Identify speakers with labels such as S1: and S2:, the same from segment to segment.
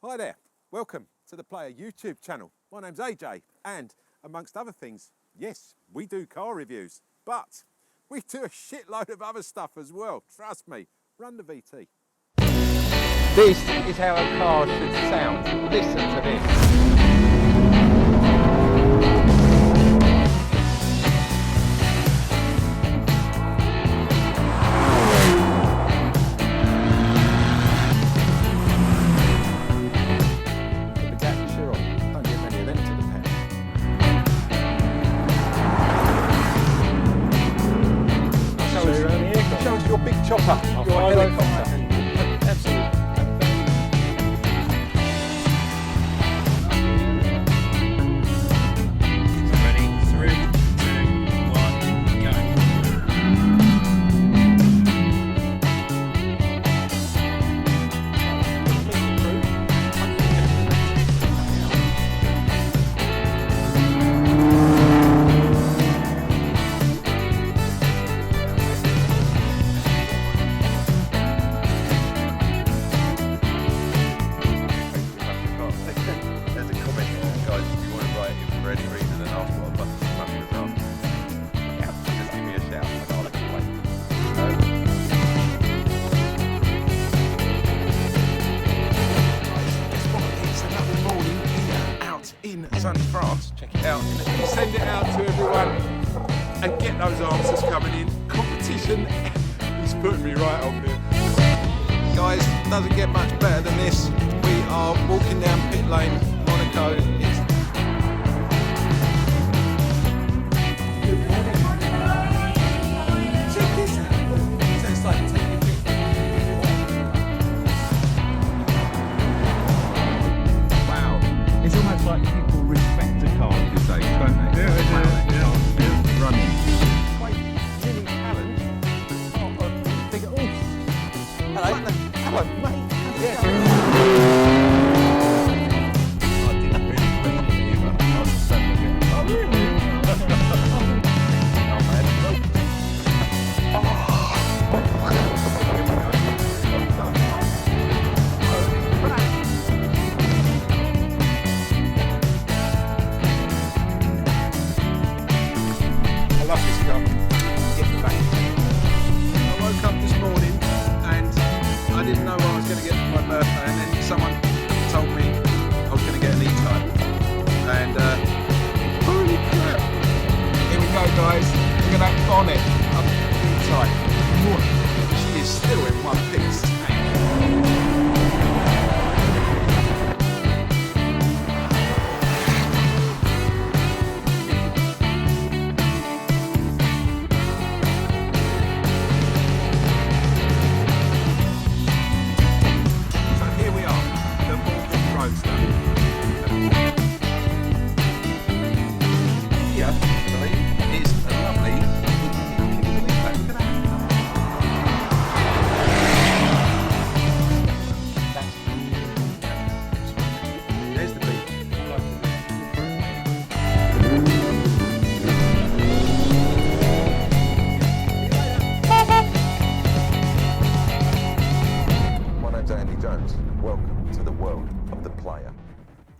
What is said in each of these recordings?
S1: Hi there, welcome to the Player YouTube channel. My name's AJ and amongst other things, yes, we do car reviews, but we do a shitload of other stuff as well, trust me. Run the VT. This is how a car should sound. Listen to this. Chopper, your helicopter. Absolutely.
S2: Ready? 3, 2, 1, go.
S1: Sunny France, check it out. You send it out to everyone and get those answers coming in. Competition is putting me right up here. Guys, doesn't get much better than this. We are walking down pit lane, Monaco. Check this out. So it's like taking
S3: It's almost like people respect a car these days, don't they? Yeah. Running.
S1: Wait, Jimmy Allen. Oh, big Hello. Hello, mate. Yeah.
S3: I didn't really mean it either. I was just saying a bit. Oh, really? Oh, man.
S1: I love this car. Get the back. I woke up this morning and I didn't know what I was going to get for my birthday, and then someone told me I was going to get an E-Type. And holy crap! Here we go, guys. Look at that bonnet on the E-Type. She is still in one piece. Welcome to the world of the player.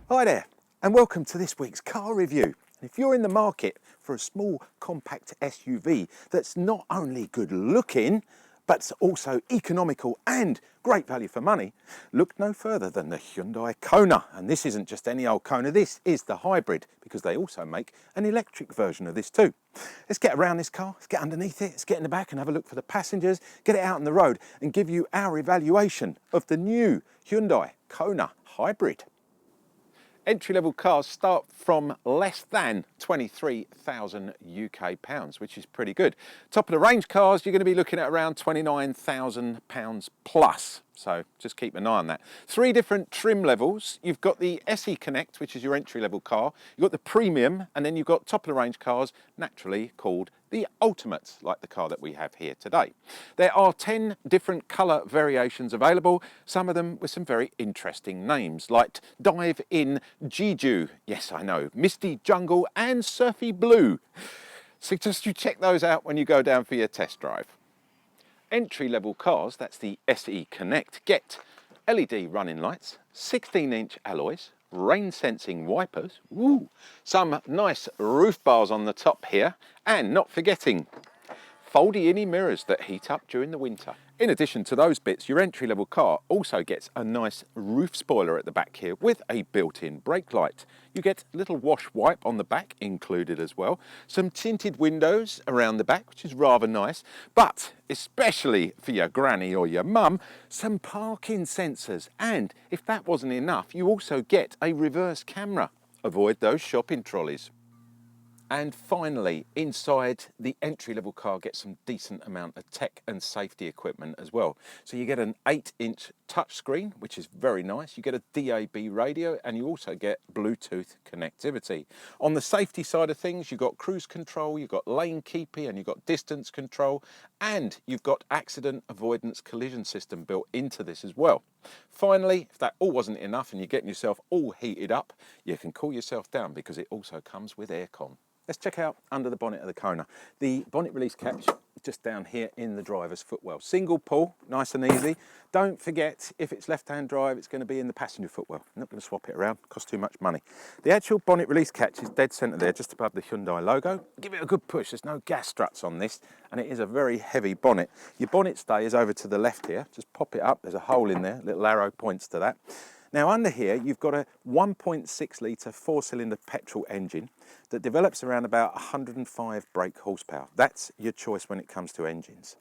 S1: Hi there, and welcome to this week's car review. And if you're in the market for a small compact SUV that's not only good looking, but also economical and great value for money, look no further than the Hyundai Kona. And this isn't just any old Kona, this is the hybrid, because they also make an electric version of this too. Let's get around this car, let's get underneath it, let's get in the back and have a look for the passengers, get it out on the road and give you our evaluation of the new Hyundai Kona Hybrid. Entry-level cars start from less than 23,000 UK pounds, which is pretty good. Top of the range cars, you're going to be looking at around 29,000 pounds plus. So just keep an eye on that. 3 different trim levels. You've got the SE Connect, which is your entry-level car. You've got the Premium, and then you've got top of the range cars, naturally called the Ultimate, like the car that we have here today. There are 10 different colour variations available, some of them with some very interesting names, like Dive in Jeju, yes I know, Misty Jungle and Surfy Blue. Suggest you check those out when you go down for your test drive. Entry-level cars, that's the SE Connect, get LED running lights, 16-inch alloys, rain sensing wipers, woo, some nice roof bars on the top here, and not forgetting foldy-inny mirrors that heat up during the winter. In addition to those bits, your entry-level car also gets a nice roof spoiler at the back here with a built-in brake light. You get a little wash wipe on the back included as well, some tinted windows around the back, which is rather nice, but especially for your granny or your mum, some parking sensors. And if that wasn't enough, you also get a reverse camera. Avoid those shopping trolleys. And finally, inside the entry-level car gets some decent amount of tech and safety equipment as well. So you get an 8-inch touchscreen, which is very nice. You get a DAB radio, and you also get Bluetooth connectivity. On the safety side of things, you've got cruise control, you've got lane keeping, and you've got distance control, and you've got accident avoidance collision system built into this as well. Finally, if that all wasn't enough and you're getting yourself all heated up, you can cool yourself down because it also comes with aircon. Let's check out under the bonnet of the Kona. The bonnet release catch just down here in the driver's footwell. Single pull, nice and easy. Don't forget, if it's left-hand drive, it's going to be in the passenger footwell. I'm not going to swap it around, it costs too much money. The actual bonnet release catch is dead centre there, just above the Hyundai logo. Give it a good push, there's no gas struts on this, and it is a very heavy bonnet. Your bonnet stay is over to the left here. Just pop it up, there's a hole in there, little arrow points to that. Now under here, you've got a 1.6 litre 4-cylinder petrol engine that develops around about 105 brake horsepower. That's your choice when it comes to engines.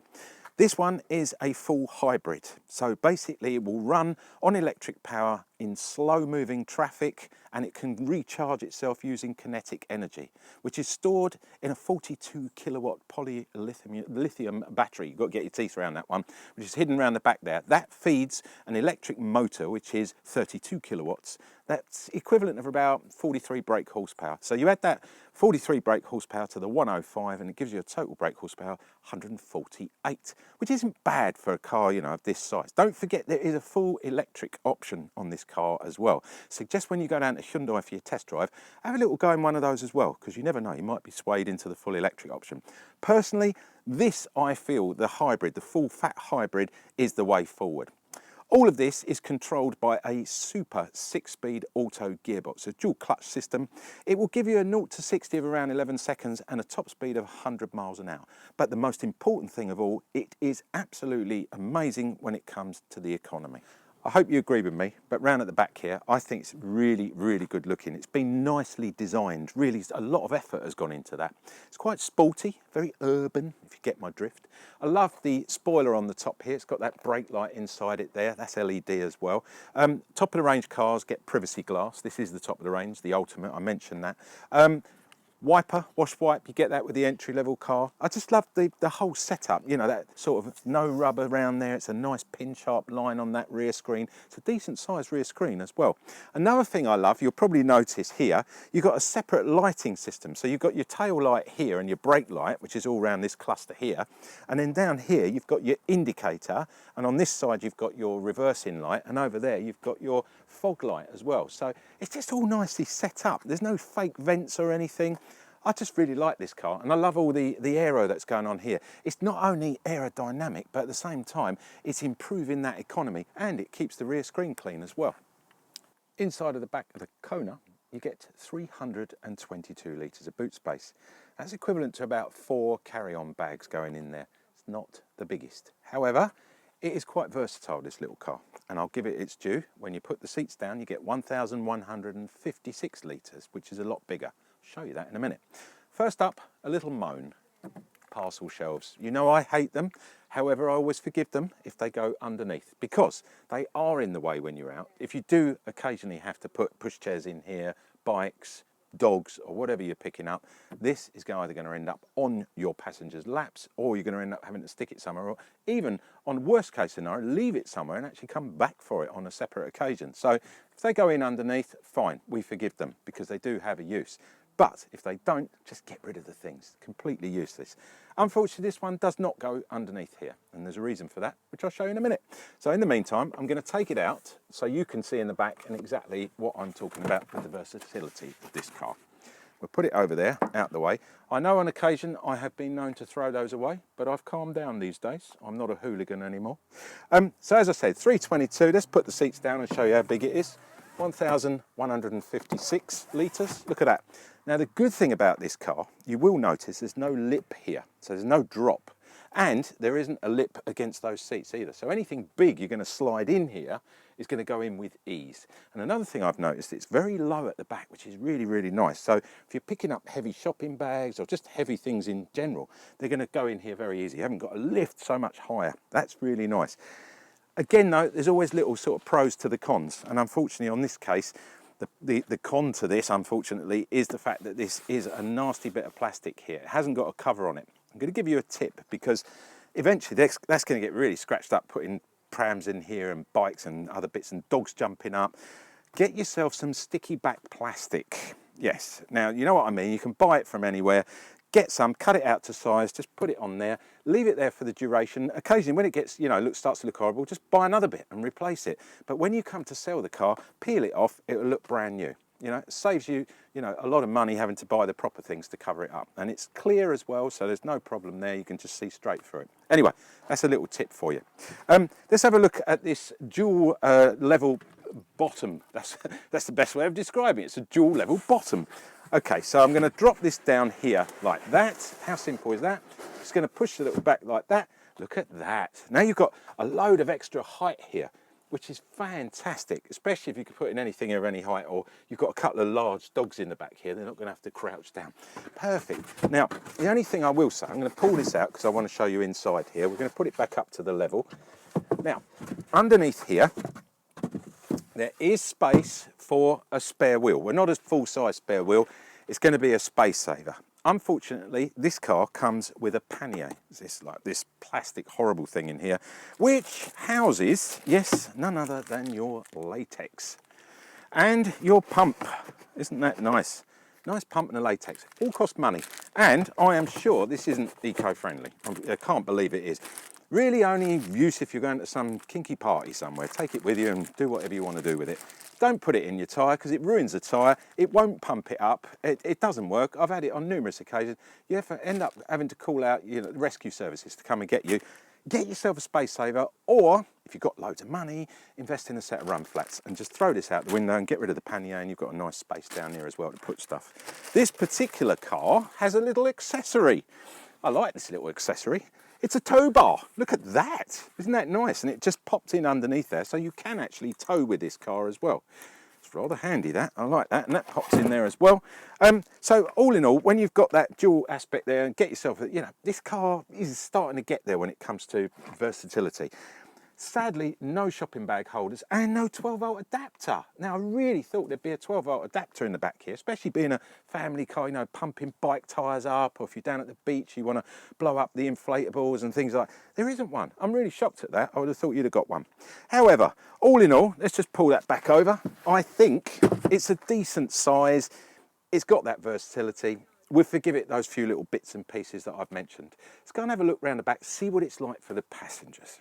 S1: This one is a full hybrid. So basically it will run on electric power in slow moving traffic, and it can recharge itself using kinetic energy, which is stored in a 42 kilowatt lithium battery. You've got to get your teeth around that one, which is hidden around the back there. That feeds an electric motor, which is 32 kilowatts. That's equivalent of about 43 brake horsepower. So you add that 43 brake horsepower to the 105 and it gives you a total brake horsepower 148, which isn't bad for a car, you know, of this size. Don't forget there is a full electric option on this car as well. So just when you go down to Hyundai for your test drive, have a little go in one of those as well, because you never know, you might be swayed into the full electric option. Personally, this, I feel, the hybrid, the full fat hybrid, is the way forward. All of this is controlled by a super 6-speed auto gearbox, a dual clutch system. It will give you a 0 to 60 of around 11 seconds and a top speed of 100 miles an hour. But the most important thing of all, it is absolutely amazing when it comes to the economy. I hope you agree with me, but round at the back here, I think it's really, really good looking. It's been nicely designed. Really, a lot of effort has gone into that. It's quite sporty, very urban, if you get my drift. I love the spoiler on the top here. It's got that brake light inside it there. That's LED as well. Top of the range cars get privacy glass. This is the top of the range, the ultimate. I mentioned that. Wiper, wash wipe, you get that with the entry-level car. I just love the whole setup, you know, that sort of no rubber around there. It's a nice pin-sharp line on that rear screen. It's a decent-sized rear screen as well. Another thing I love, you'll probably notice here, you've got a separate lighting system. So you've got your tail light here and your brake light, which is all around this cluster here. And then down here, you've got your indicator. And on this side, you've got your reversing light. And over there, you've got your fog light as well. So it's just all nicely set up. There's no fake vents or anything. I just really like this car, and I love all the aero that's going on here. It's not only aerodynamic, but at the same time, it's improving that economy, and it keeps the rear screen clean as well. Inside of the back of the Kona, you get 322 litres of boot space. That's equivalent to about 4 carry-on bags going in there. It's not the biggest. However, it is quite versatile, this little car, and I'll give it its due. When you put the seats down, you get 1,156 litres, which is a lot bigger. Show you that in a minute. First up, a little moan. Parcel shelves. You know I hate them. However, I always forgive them if they go underneath, because they are in the way when you're out. If you do occasionally have to put pushchairs in here, bikes, dogs, or whatever you're picking up, this is either going to end up on your passenger's laps, or you're going to end up having to stick it somewhere, or even, on worst case scenario, leave it somewhere and actually come back for it on a separate occasion. So if they go in underneath, fine, we forgive them, because they do have a use. But if they don't, just get rid of the things. Completely useless. Unfortunately, this one does not go underneath here, and there's a reason for that, which I'll show you in a minute. So in the meantime, I'm going to take it out so you can see in the back and exactly what I'm talking about with the versatility of this car. We'll put it over there, out the way. I know on occasion I have been known to throw those away, but I've calmed down these days. I'm not a hooligan anymore. So as I said, 322, let's put the seats down and show you how big it is. 1,156 litres, look at that. Now the good thing about this car, you will notice there's no lip here, so there's no drop. And there isn't a lip against those seats either. So anything big you're going to slide in here is going to go in with ease. And another thing I've noticed, it's very low at the back, which is really, really nice. So if you're picking up heavy shopping bags or just heavy things in general, they're going to go in here very easy. You haven't got to lift so much higher. That's really nice. Again, though, there's always little sort of pros to the cons. And unfortunately, on this case, the con to this, unfortunately, is the fact that this is a nasty bit of plastic here. It hasn't got a cover on it. I'm going to give you a tip because eventually that's going to get really scratched up putting prams in here and bikes and other bits and dogs jumping up. Get yourself some sticky back plastic. Yes, now you know what I mean. You can buy it from anywhere. Get some, cut it out to size, just put it on there, leave it there for the duration. Occasionally when it gets, starts to look horrible, just buy another bit and replace it. But when you come to sell the car, peel it off, it will look brand new. It saves you, a lot of money having to buy the proper things to cover it up. And it's clear as well, so there's no problem there. You can just see straight through it. Anyway, that's a little tip for you. Let's have a look at this dual level bottom. That's the best way of describing it. It's a dual level bottom. Okay, so I'm going to drop this down here like that. How simple is that? Just going to push the little back like that. Look at that. Now you've got a load of extra height here, which is fantastic, especially if you can put in anything of any height, or you've got a couple of large dogs in the back here, they're not going to have to crouch down. Perfect. Now, the only thing I will say, I'm going to pull this out because I want to show you inside here. We're going to put it back up to the level. Now, underneath here, there is space for a spare wheel. We're not a full-size spare wheel. It's going to be a space saver. Unfortunately, this car comes with a pannier. It's like this plastic horrible thing in here, which houses, yes, none other than your latex and your pump. Isn't that nice? Nice pump and a latex. All cost money. And I am sure this isn't eco-friendly. I can't believe it is. Really only use if you're going to some kinky party somewhere. Take it with you and do whatever you want to do with it. Don't put it in your tyre because it ruins the tyre. It won't pump it up. It doesn't work. I've had it on numerous occasions. You end up having to call out rescue services to come and get you. Get yourself a space saver, or if you've got loads of money, invest in a set of run flats and just throw this out the window and get rid of the pannier, and you've got a nice space down there as well to put stuff. This particular car has a little accessory. I like this little accessory. It's a tow bar. Look at that. Isn't that nice? And it just popped in underneath there, so you can actually tow with this car as well. It's rather handy, that. I like that. And that pops in there as well. So all in all, when you've got that dual aspect there, and get yourself, this car is starting to get there when it comes to versatility. Sadly, no shopping bag holders and no 12-volt adapter. Now, I really thought there'd be a 12-volt adapter in the back here, especially being a family car, pumping bike tyres up, or if you're down at the beach, you want to blow up the inflatables and things like that. There isn't one. I'm really shocked at that. I would have thought you'd have got one. However, all in all, let's just pull that back over. I think it's a decent size. It's got that versatility. We'll forgive it those few little bits and pieces that I've mentioned. Let's go and have a look around the back, see what it's like for the passengers.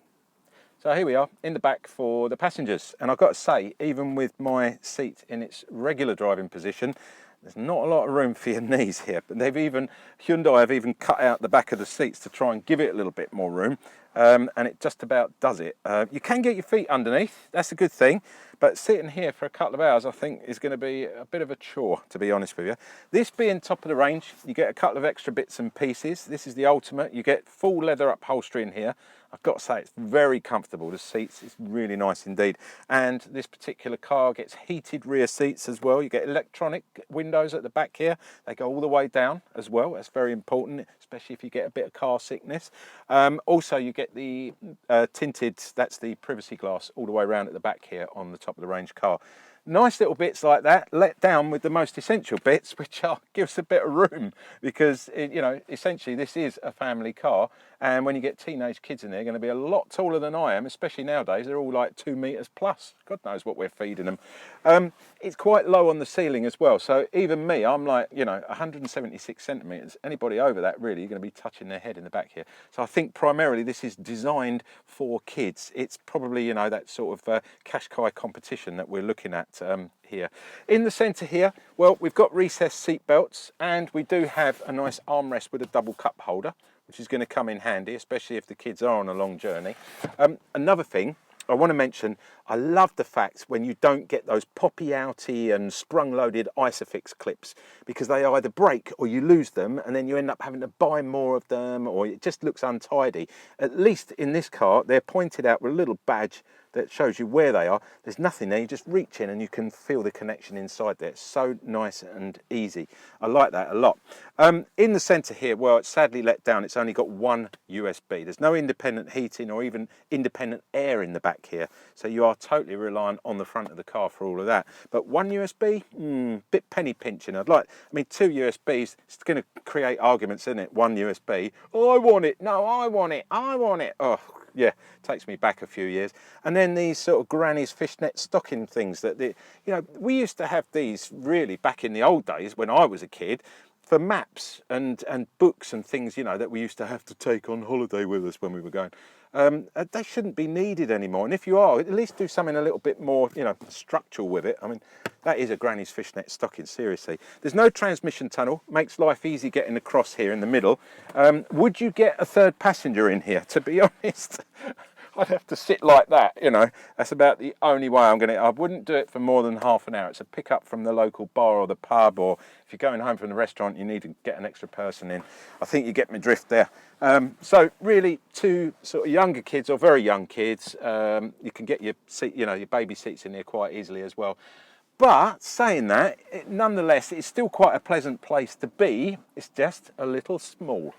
S1: So here we are in the back for the passengers, and I've got to say, even with my seat in its regular driving position, there's not a lot of room for your knees here, but Hyundai have even cut out the back of the seats to try and give it a little bit more room, and it just about does it. You can get your feet underneath, that's a good thing, but sitting here for a couple of hours I think is going to be a bit of a chore, to be honest with you. This being top of the range, you get a couple of extra bits and pieces. This is the ultimate. You get full leather upholstery in here. I've got to say, it's very comfortable. The seats, it's really nice indeed. And this particular car gets heated rear seats as well. You get electronic windows at the back here. They go all the way down as well. That's very important, especially if you get a bit of car sickness. Also, you get the tinted, that's the privacy glass all the way around at the back here on the top of the range car. Nice little bits like that, let down with the most essential bits, which gives a bit of room, because essentially this is a family car, and when you get teenage kids in there, they're going to be a lot taller than I am, especially nowadays. They're all like 2 meters plus. God knows what we're feeding them. It's quite low on the ceiling as well, so even me, I'm like 176 centimeters. Anybody over that really, you're going to be touching their head in the back here. So I think primarily this is designed for kids. It's probably that sort of Qashqai competition that we're looking at here. In the centre here, well, we've got recessed seat belts, and we do have a nice armrest with a double cup holder, which is going to come in handy, especially if the kids are on a long journey. Another thing I want to mention, I love the fact when you don't get those poppy outy and sprung loaded Isofix clips, because they either break or you lose them, and then you end up having to buy more of them, or it just looks untidy. At least in this car, they're pointed out with a little badge that shows you where they are. There's nothing there, you just reach in and you can feel the connection inside there. It's so nice and easy. I like that a lot. In the centre here, well, it's sadly let down, it's only got one USB. There's no independent heating or even independent air in the back here, so you are totally reliant on the front of the car for all of that. But one USB, bit penny pinching. I mean, two USBs, it's going to create arguments, isn't it? One USB, oh, I want it, no, I want it, I want it. Oh, yeah, takes me back a few years. And then these sort of granny's fishnet stocking things that, we used to have these really back in the old days when I was a kid for maps and books and things, that we used to have to take on holiday with us when we were going. They shouldn't be needed anymore. And if you are, at least do something a little bit more, structural with it. I mean, that is a granny's fishnet stocking, seriously. There's no transmission tunnel, makes life easy getting across here in the middle. Would you get a third passenger in here? To be honest, I'd have to sit like that, That's about the only way I wouldn't do it for more than half an hour. It's a pick-up from the local bar or the pub, or if you're going home from the restaurant, you need to get an extra person in. I think you get my drift there. So really, two sort of younger kids or very young kids, you can get your seat, your baby seats in there quite easily as well. But saying that, nonetheless, it's still quite a pleasant place to be. It's just a little small.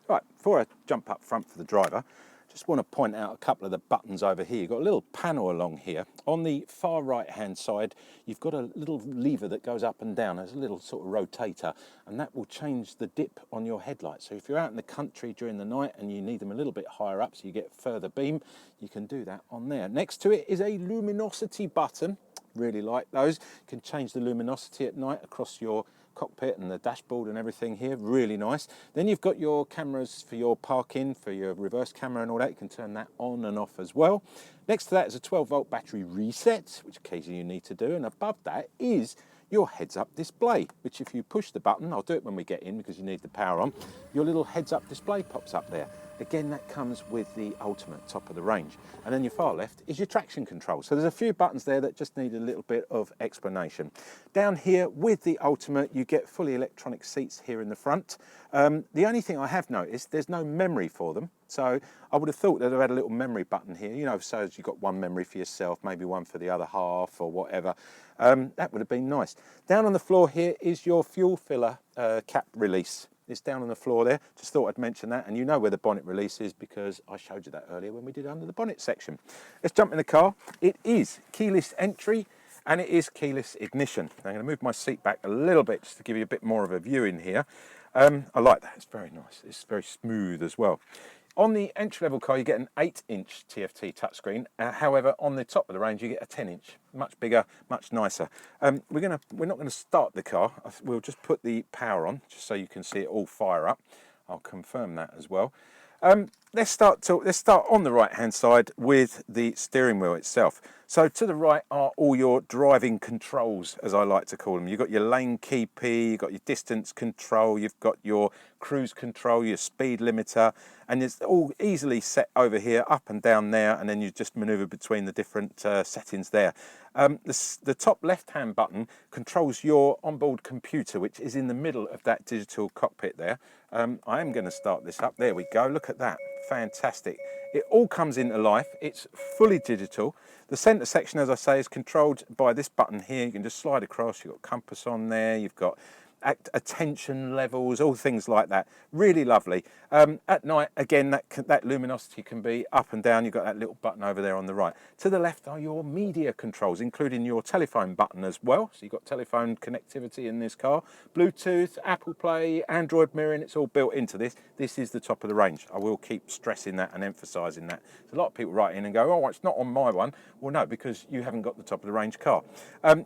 S1: Right, before I jump up front for the driver, just want to point out a couple of the buttons over here. You've got a little panel along here. On the far right hand side, you've got a little lever that goes up and down. There's a little sort of rotator, and that will change the dip on your headlights. So if you're out in the country during the night and you need them a little bit higher up so you get further beam, you can do that on there. Next to it is a luminosity button. Really like those. You can change the luminosity at night across your cockpit and the dashboard and everything here, really nice. Then you've got your cameras for your parking, for your reverse camera and all that. You can turn that on and off as well. Next to that is a 12-volt battery reset, which occasionally you need to do, and above that is your heads-up display, which if you push the button, I'll do it when we get in because you need the power on, your little heads-up display pops up there. Again, that comes with the Ultimate top of the range. And then your far left is your traction control. So there's a few buttons there that just need a little bit of explanation. Down here with the Ultimate, you get fully electronic seats here in the front. The only thing I have noticed, there's no memory for them. So I would have thought they'd have had a little memory button here, so as you've got one memory for yourself, maybe one for the other half or whatever. That would have been nice. Down on the floor here is your fuel filler cap release. It's down on the floor there. Just thought I'd mention that. And you know where the bonnet release is because I showed you that earlier when we did under the bonnet section. Let's jump in the car. It is keyless entry and it is keyless ignition. I'm going to move my seat back a little bit just to give you a bit more of a view in here. I like that. It's very nice. It's very smooth as well. On the entry-level car, you get an 8-inch TFT touchscreen. However, on the top of the range, you get a 10-inch, much bigger, much nicer. We're not going to start the car. We'll just put the power on, just so you can see it all fire up. I'll confirm that as well. Let's start on the right-hand side with the steering wheel itself. So to the right are all your driving controls, as I like to call them. You've got your lane keepy, you've got your distance control, you've got your cruise control, your speed limiter, and it's all easily set over here, up and down there, and then you just maneuver between the different settings there. The top left-hand button controls your onboard computer, which is in the middle of that digital cockpit there. I am going to start this up. There we go. Look at that. Fantastic. It all comes into life. It's fully digital. The centre section, as I say, is controlled by this button here. You can just slide across. You've got compass on there. You've got attention levels, all things like that. Really lovely. At night, again, that luminosity can be up and down. You've got that little button over there on the right. To the left are your media controls, including your telephone button as well. So you've got telephone connectivity in this car. Bluetooth, Apple Play, Android mirroring, it's all built into this. This is the top of the range. I will keep stressing that and emphasising that. So a lot of people write in and go, oh, it's not on my one. Well, no, because you haven't got the top of the range car.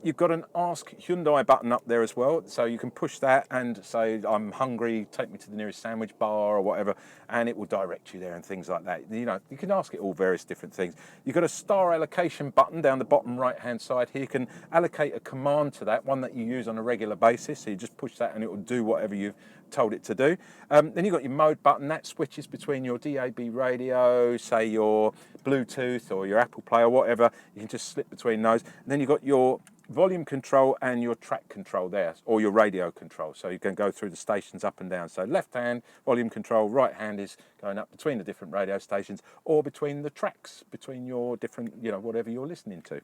S1: You've got an Ask Hyundai button up there as well. So you can push push that and say, I'm hungry, take me to the nearest sandwich bar or whatever, and it will direct you there and things like that. You know, you can ask it all various different things. You've got a star allocation button down the bottom right-hand side here. You can allocate a command to that, one that you use on a regular basis. So you just push that and it will do whatever you've told it to do. Then you've got your mode button. That switches between your DAB radio, say your Bluetooth or your Apple Play or whatever. You can just slip between those. And then you've got your volume control and your track control there, or your radio control, so you can go through the stations up and down. So left hand volume control, right hand is going up between the different radio stations or between the tracks, between your different, you know, whatever you're listening to.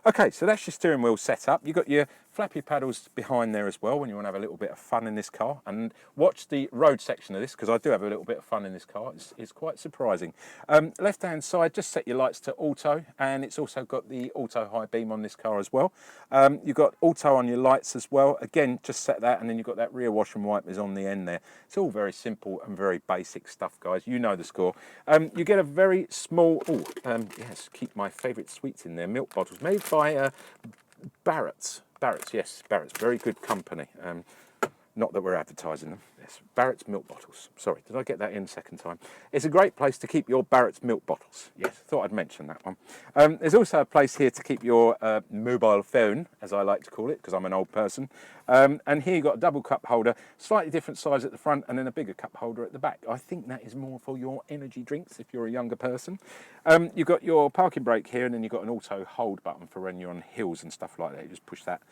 S1: Okay, so that's your steering wheel set up. You've got your flappy paddles behind there as well when you want to have a little bit of fun in this car. And watch the road section of this, because I do have a little bit of fun in this car. It's quite surprising. Left hand side, just set your lights to auto, and it's also got the auto high beam on this car as well. You've got auto on your lights as well. Again, just set that, and then you've got that rear wash and wipers on the end there. It's all very simple and very basic stuff, guys. You know the score. You get a very small, yes, keep my favourite sweets in there, milk bottles, made by Barrett's. Yes, Barrett's, very good company. Not that we're advertising them. Yes, Barrett's milk bottles. Sorry, did I get that in second time? It's a great place to keep your Barrett's milk bottles. Yes, thought I'd mention that one. There's also a place here to keep your mobile phone, as I like to call it, because I'm an old person. And here you've got a double cup holder, slightly different size at the front and then a bigger cup holder at the back. I think that is more for your energy drinks if you're a younger person. You've got your parking brake here, and then you've got an auto hold button for when you're on hills and stuff like that. You just push that.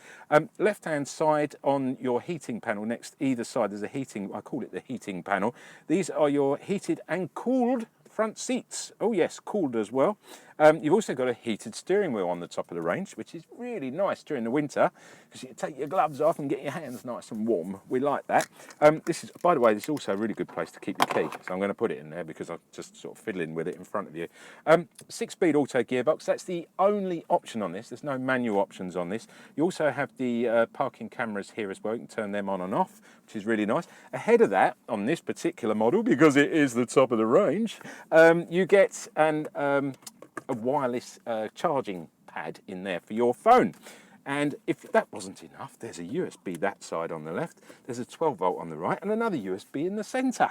S1: Left-hand side on your heating panel, next either side, there's a heating, I call it the heating panel. These are your heated and cooled front seats. Oh yes, cooled as well. You've also got a heated steering wheel on the top of the range, which is really nice during the winter, because you can take your gloves off and get your hands nice and warm. We like that. This is, by the way, this is also a really good place to keep your key, so I'm going to put it in there because I'm just sort of fiddling with it in front of you. 6-speed auto gearbox, that's the only option on this. There's no manual options on this. You also have the parking cameras here as well. You can turn them on and off, which is really nice. Ahead of that, on this particular model, because it is the top of the range, you get a wireless charging pad in there for your phone. And if that wasn't enough, there's a USB that side on the left, there's a 12 volt on the right, and another USB in the centre.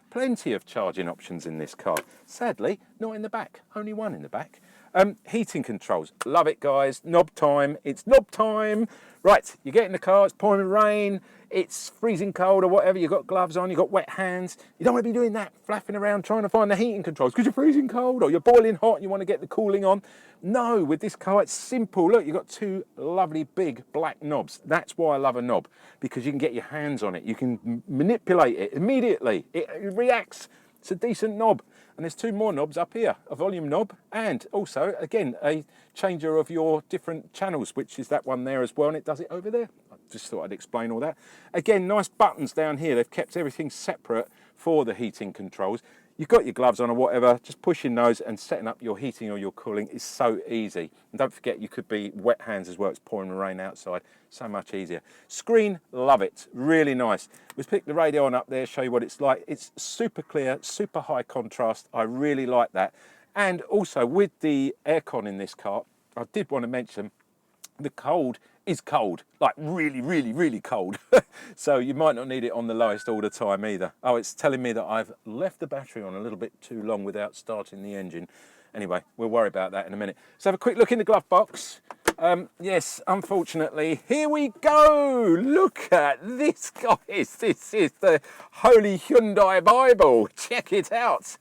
S1: Plenty of charging options in this car. Sadly, not in the back, only one in the back. Heating controls, love it guys, knob time, it's knob time. Right, you get in the car, it's pouring rain, it's freezing cold or whatever, you've got gloves on, you've got wet hands. You don't want to be doing that, flapping around trying to find the heating controls because you're freezing cold or you're boiling hot and you want to get the cooling on. No, with this car it's simple. Look, you've got two lovely big black knobs. That's why I love a knob, because you can get your hands on it. You can manipulate it immediately. It reacts. It's a decent knob. And there's two more knobs up here, a volume knob and also, again, a changer of your different channels, which is that one there as well, and it does it over there. I just thought I'd explain all that. Again, nice buttons down here. They've kept everything separate for the heating controls. You've got your gloves on or whatever, just pushing those and setting up your heating or your cooling is so easy. And don't forget, you could be wet hands as well. It's pouring rain outside, so much easier. Screen, love it, really nice. We've picked the radio on up there, show you what it's like. It's super clear, super high contrast. I really like that. And also with the aircon in this car, I did want to mention the cold is cold, like really, really, really cold. So you might not need it on the lowest all the time either. Oh, it's telling me that I've left the battery on a little bit too long without starting the engine. Anyway, we'll worry about that in a minute. So have a quick look in the glove box. Yes, unfortunately, here we go. Look at this, guys. This is the Holy Hyundai Bible. Check it out.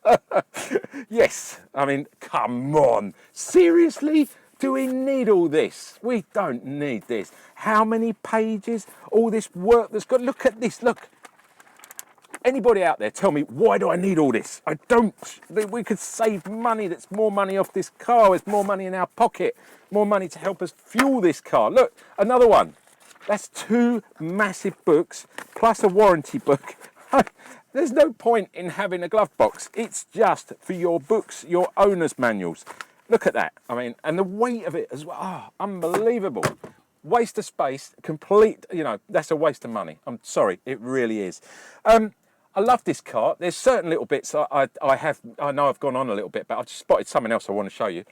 S1: Yes, I mean, come on. Seriously? Do we need all this? We don't need this. How many pages? All this work that's got, look at this, look. Anybody out there, tell me, why do I need all this? I don't. We could save money. That's more money off this car. There's more money in our pocket. More money to help us fuel this car. Look, another one. That's two massive books plus a warranty book. There's no point in having a glove box. It's just for your books, your owner's manuals. Look at that. I mean, and the weight of it as well. Oh, unbelievable. Waste of space, complete, you know, that's a waste of money. I'm sorry, it really is. I love this car. There's certain little bits I know I've gone on a little bit, but I've just spotted something else I want to show you.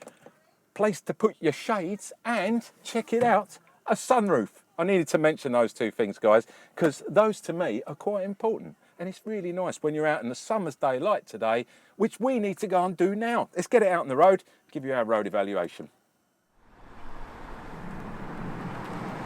S1: Place to put your shades and, check it out, a sunroof. I needed to mention those two things, guys, because those to me are quite important. And it's really nice when you're out in a summer's day like today, which we need to go and do now. Let's get it out on the road, give you our road evaluation.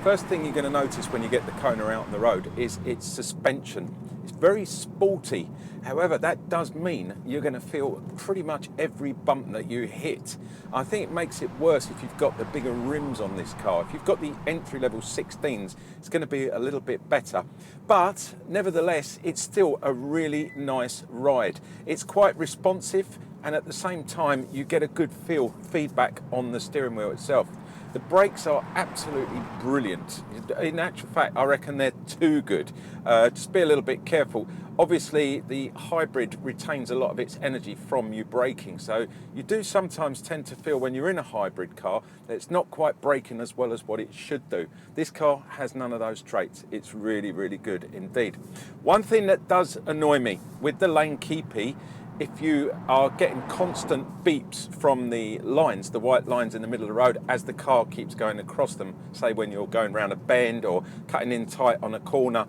S1: First thing you're going to notice when you get the Kona out on the road is its suspension. It's very sporty. However, that does mean you're going to feel pretty much every bump that you hit. I think it makes it worse if you've got the bigger rims on this car. If you've got the entry-level 16s, it's going to be a little bit better. But nevertheless, it's still a really nice ride. It's quite responsive, and at the same time, you get a good feedback on the steering wheel itself. The brakes are absolutely brilliant. In actual fact, I reckon they're too good. Just be a little bit careful. Obviously, the hybrid retains a lot of its energy from you braking, so you do sometimes tend to feel when you're in a hybrid car that it's not quite braking as well as what it should do. This car has none of those traits. It's really, really good indeed. One thing that does annoy me with the lane keepy, if you are getting constant beeps from the lines, the white lines in the middle of the road, as the car keeps going across them, say when you're going around a bend or cutting in tight on a corner,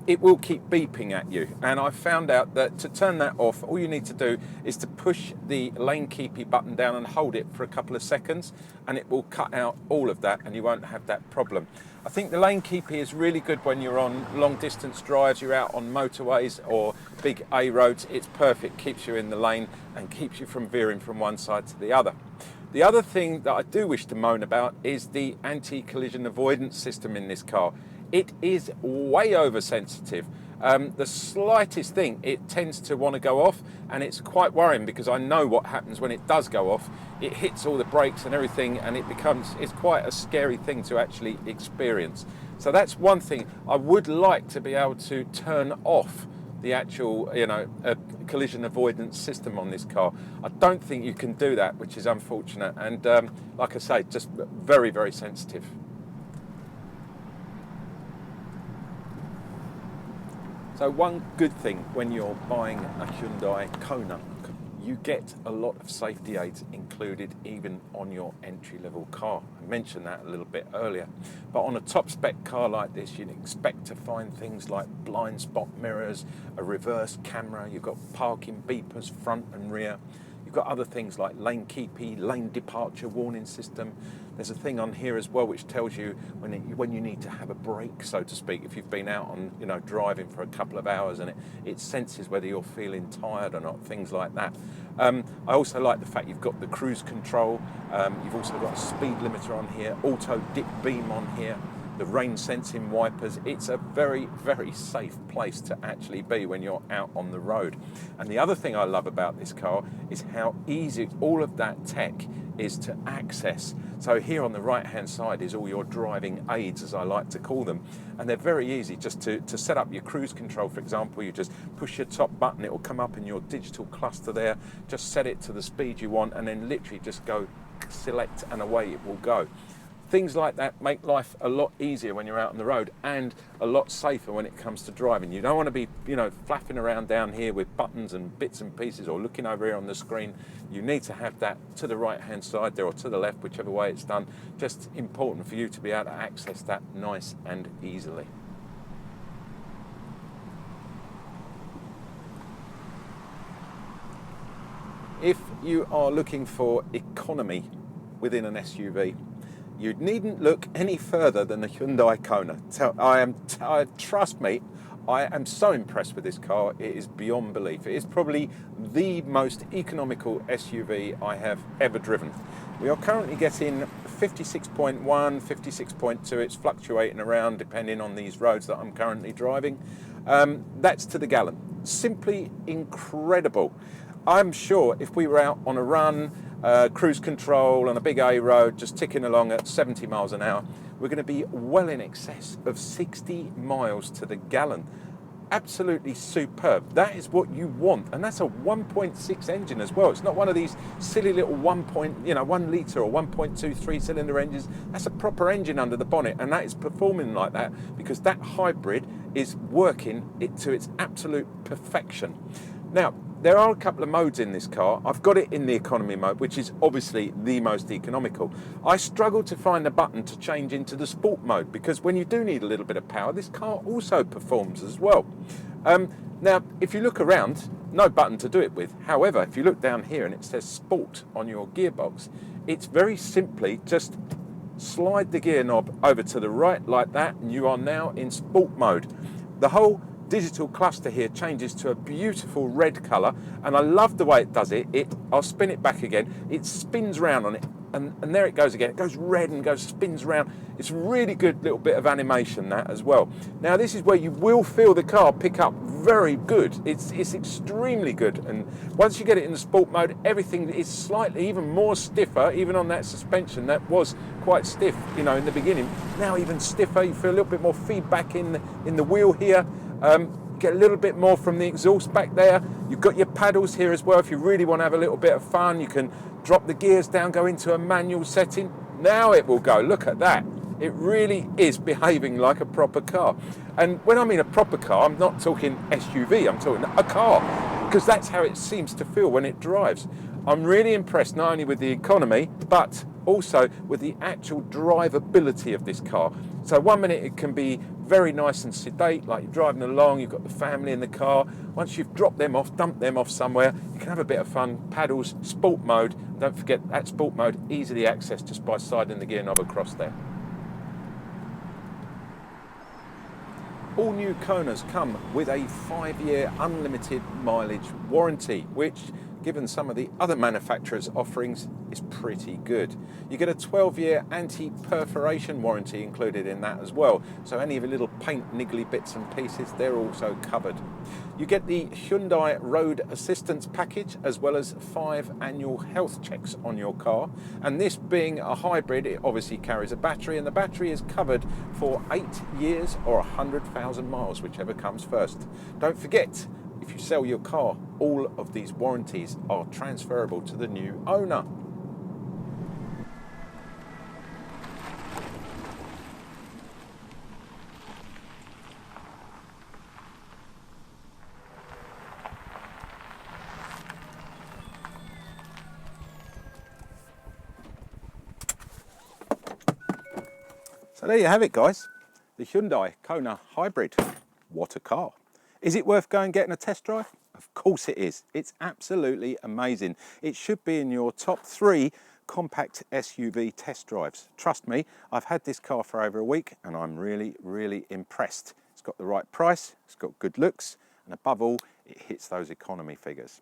S1: it will keep beeping at you. And I found out that to turn that off, all you need to do is to push the lane keepy button down and hold it for a couple of seconds, and it will cut out all of that and you won't have that problem. I think the lane keepy is really good when you're on long distance drives, you're out on motorways or big A roads. It's perfect, keeps you in the lane and keeps you from veering from one side to the other. The other thing that I do wish to moan about is the anti-collision avoidance system in this car. It is way oversensitive. The slightest thing, it tends to want to go off, and it's quite worrying because I know what happens when it does go off. It hits all the brakes and everything, and it's quite a scary thing to actually experience. So that's one thing. I would like to be able to turn off the actual, collision avoidance system on this car. I don't think you can do that, which is unfortunate. And like I say, just very, very sensitive. So one good thing when you're buying a Hyundai Kona, you get a lot of safety aids included even on your entry-level car. I mentioned that a little bit earlier. But on a top-spec car like this, you'd expect to find things like blind spot mirrors, a reverse camera, you've got parking beepers front and rear. You've got other things like lane keepy, lane departure warning system. There's a thing on here as well which tells you when you need to have a break, so to speak, if you've been out on driving for a couple of hours and it senses whether you're feeling tired or not, things like that. I also like the fact you've got the cruise control. You've also got a speed limiter on here, auto dip beam on here, the rain sensing wipers. It's a very, very safe place to actually be when you're out on the road. And the other thing I love about this car is how easy all of that tech is to access. So here on the right hand side is all your driving aids, as I like to call them, and they're very easy. Just to set up your cruise control, for example, you just push your top button, it will come up in your digital cluster there, just set it to the speed you want, and then literally just go select and away it will go. Things like that make life a lot easier when you're out on the road and a lot safer when it comes to driving. You don't want to be, flapping around down here with buttons and bits and pieces or looking over here on the screen. You need to have that to the right-hand side there or to the left, whichever way it's done. Just important for you to be able to access that nice and easily. If you are looking for economy within an SUV, you needn't look any further than the Hyundai Kona. Trust me, I am so impressed with this car. It is beyond belief. It is probably the most economical SUV I have ever driven. We are currently getting 56.1, 56.2. It's fluctuating around depending on these roads that I'm currently driving. That's to the gallon. Simply incredible. I'm sure if we were out on a run, cruise control on a big A road, just ticking along at 70 miles an hour, we're going to be well in excess of 60 miles to the gallon. Absolutely superb. That is what you want, and that's a 1.6 engine as well. It's not one of these silly little 1 litre or 1.2 cylinder engines. That's a proper engine under the bonnet, and that is performing like that because that hybrid is working it to its absolute perfection. Now, there are a couple of modes in this car. I've got it in the economy mode, which is obviously the most economical. I struggle to find the button to change into the sport mode, because when you do need a little bit of power, this car also performs as well. Now, if you look around, no button to do it with. However, if you look down here and it says sport on your gearbox, it's very simply just slide the gear knob over to the right like that, and you are now in sport mode. The whole digital cluster here changes to a beautiful red colour, and I love the way it does it. I'll spin it back again. It spins round on it, and there it goes again. It goes red and spins round. It's a really good little bit of animation, that as well. Now, this is where you will feel the car pick up very good. It's extremely good, and once you get it in the sport mode, everything is slightly even more stiffer, even on that suspension that was quite stiff, you know, in the beginning. Now even stiffer. You feel a little bit more feedback in the wheel here. Get a little bit more from the exhaust back there. You've got your paddles here as well. If you really want to have a little bit of fun, you can drop the gears down, go into a manual setting. Now it will go. Look at that. It really is behaving like a proper car. And when I mean a proper car, I'm not talking SUV, I'm talking a car, because that's how it seems to feel when it drives. I'm really impressed not only with the economy, but also with the actual drivability of this car. So one minute it can be very nice and sedate, like you're driving along, you've got the family in the car. Once you've dropped them off, dumped them off somewhere, you can have a bit of fun. Paddles, sport mode. Don't forget that sport mode, easily accessed just by sliding the gear knob across there. All new Konas come with a 5-year unlimited mileage warranty, which, given some of the other manufacturers' offerings, is pretty good. You get a 12-year anti-perforation warranty included in that as well, so any of the little paint niggly bits and pieces, they're also covered. You get the Hyundai Road Assistance Package, as well as 5 annual health checks on your car, and this being a hybrid, it obviously carries a battery, and the battery is covered for 8 years or 100,000 miles, whichever comes first. Don't forget, if you sell your car, all of these warranties are transferable to the new owner. So there you have it, guys. The Hyundai Kona Hybrid. What a car. Is it worth going and getting a test drive? Of course it is. It's absolutely amazing. It should be in your top 3 compact SUV test drives. Trust me, I've had this car for over a week and I'm really, really impressed. It's got the right price, it's got good looks, and above all, it hits those economy figures.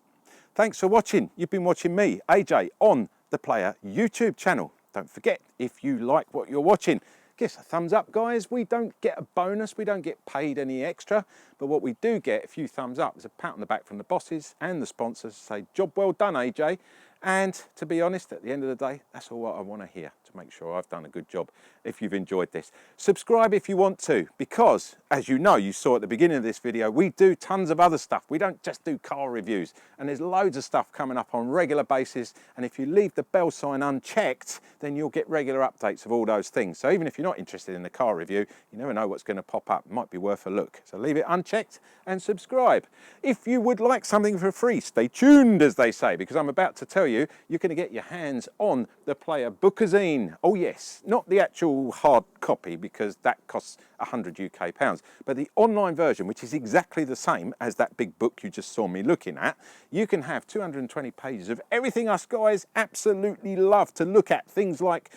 S1: Thanks for watching. You've been watching me, AJ, on the Player YouTube channel. Don't forget, if you like what you're watching, give us a thumbs up, guys. We don't get a bonus, we don't get paid any extra, but what we do get, a few thumbs up, is a pat on the back from the bosses and the sponsors to say, job well done, AJ. And to be honest, at the end of the day, that's all what I want to hear, to make sure I've done a good job if you've enjoyed this. Subscribe if you want to, because as you know, you saw at the beginning of this video, we do tons of other stuff. We don't just do car reviews, and there's loads of stuff coming up on a regular basis. And if you leave the bell sign unchecked, then you'll get regular updates of all those things. So even if you're not interested in the car review, you never know what's going to pop up. It might be worth a look. So leave it unchecked and subscribe. If you would like something for free, stay tuned, as they say, because I'm about to tell you, you're going to get your hands on the Player Bookazine. Oh yes, not the actual hard copy, because that costs 100 UK pounds, but the online version, which is exactly the same as that big book you just saw me looking at. You can have 220 pages of everything us guys absolutely love to look at. Things like,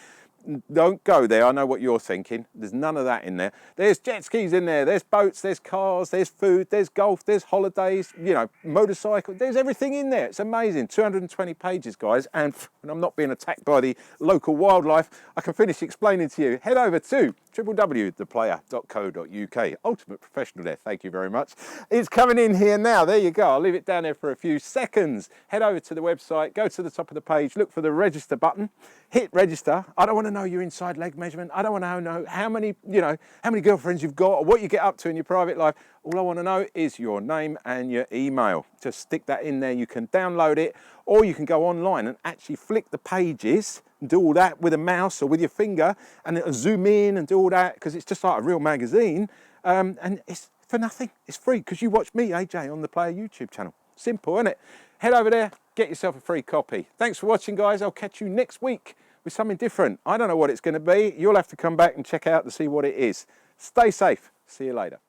S1: don't go there, I know what you're thinking, there's none of that in there. There's jet skis in there, there's boats, there's cars, there's food, there's golf, there's holidays, you know, motorcycle, there's everything in there. It's amazing. 220 pages, guys, and when I'm not being attacked by the local wildlife, I can finish explaining to you. Head over to www.theplayer.co.uk. Ultimate professional there, thank you very much. It's coming in here now, there you go. I'll leave it down there for a few seconds. Head over to the website, go to the top of the page, look for the register button, hit register. I don't want to know your inside leg measurement. I don't want to know how many, how many girlfriends you've got or what you get up to in your private life. All I want to know is your name and your email. Just stick that in there. You can download it, or you can go online and actually flick the pages and do all that with a mouse or with your finger, and it'll zoom in and do all that, because it's just like a real magazine. And it's for nothing. It's free, because you watch me, AJ, on the Player YouTube channel. Simple, isn't it? Head over there, get yourself a free copy. Thanks for watching, guys. I'll catch you next week with something different. I don't know what it's going to be. You'll have to come back and check out to see what it is. Stay safe. See you later.